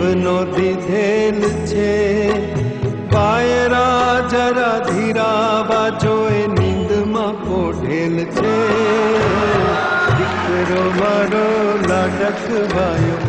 જીવનો દીધેલ છે વાયરા જરા ધીરાવા જોએ નીંદમાં પોઢેલ છે દીકરો મારો લાડકવાયો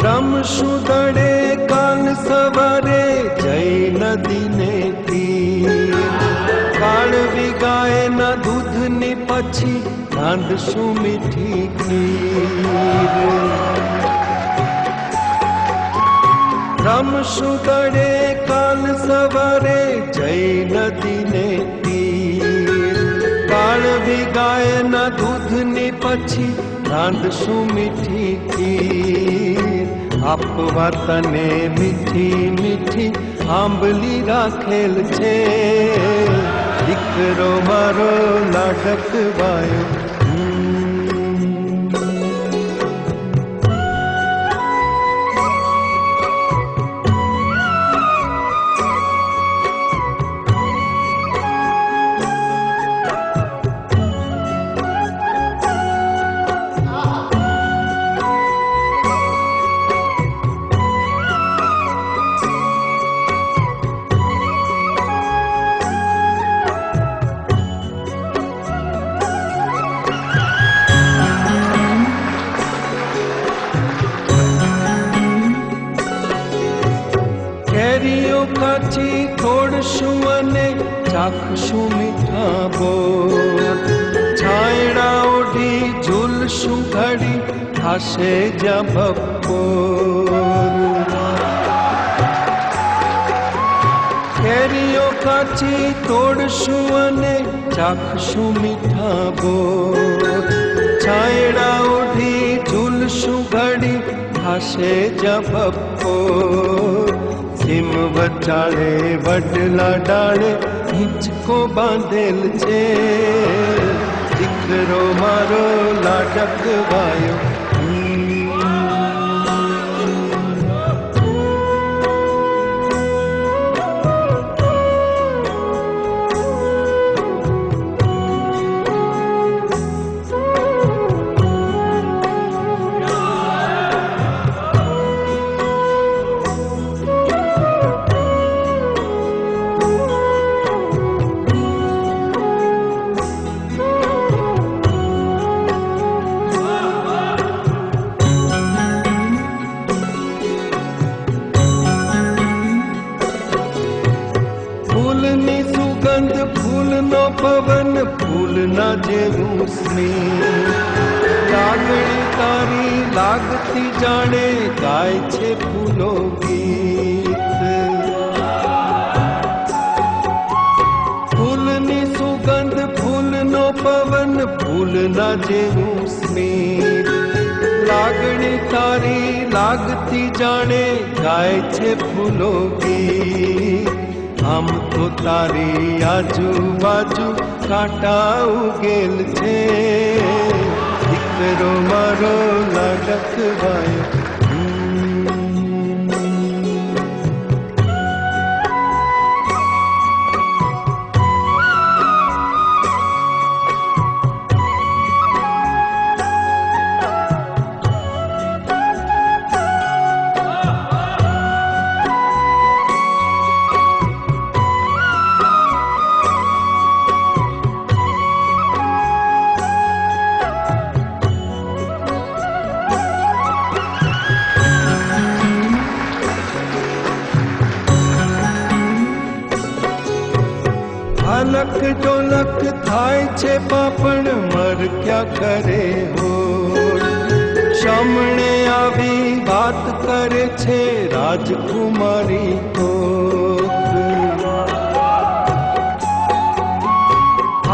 રમશું દડે કાલ સવારે જઈ નદીને તીર કાળવી ગાયના દૂધની પછી રાંધશું મીઠી ખીર રમશું દડે કાલ સવારે જઈ નદીને તીર કાળવી ગાયના દૂધની પછી રાંધશું મીઠી ખીર આપવા તને મીઠી મીઠી આંબલી રાખેલ છે દીકરો મારો લાડકવાયો કેરીઓ કાચી તોડશું અને ચાખશું મીઠા બોર છાયડા ઓઢી ઝૂલશું ઘડી થાશે જ્યાં બપોર કેરીઓ કાચી તોડશું અને ચાખશું મીઠા બોર છાયડા ઓઢી ઝૂલશું ઘડી થાશે જ્યાં બપોર સીમ વચાળે વડલા ડાળે હિંચકો બાંધેલ છે દીકરો મારો લાડકવાયો ફૂલની સુગંધ ફૂલનો પવન ફૂલના જેવું સ્નેહ લાગણી તારી લાગતી જાણે ગાય છે ફૂલો ગીત ફૂલની સુગંધ ફૂલનો પવન ફૂલના જેવું સ્નેહ લાગણી તારી લાગતી જાણે ગાય છે ફૂલો ગીત આમ તો તારી આજુબાજુ કાંટા ઉગેલ છે દીકરો મારો લાડકવાયો લખ ડોલક થાય છે પાપણ મર ક્યાં કરે હો સામણે આવી વાત કરે છે રાજકુમારી તો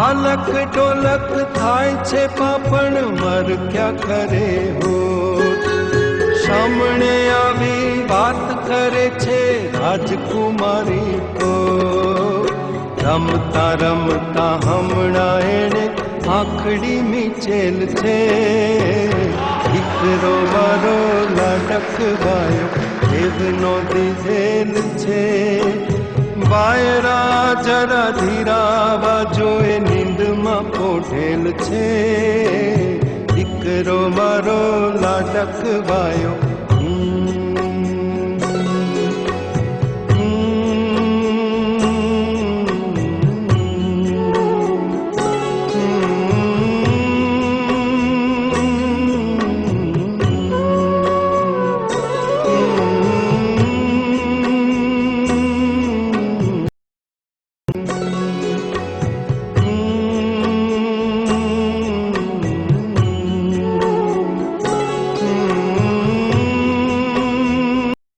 આલક ઢોલક થાય છે પાપણ મર ક્યાં કરે હો સામણે આવી વાત કરે છે રાજકુમારી તો રમતા રમતા હમણાં એણે આખડી મીચેલ છે દીકરો મારો લાડકવાયો દેવનો દીધેલ છે વાયરા જરા ધીરાવા જોએ નીંદમાં પોઢેલ છે દીકરો મારો લાડકવાયો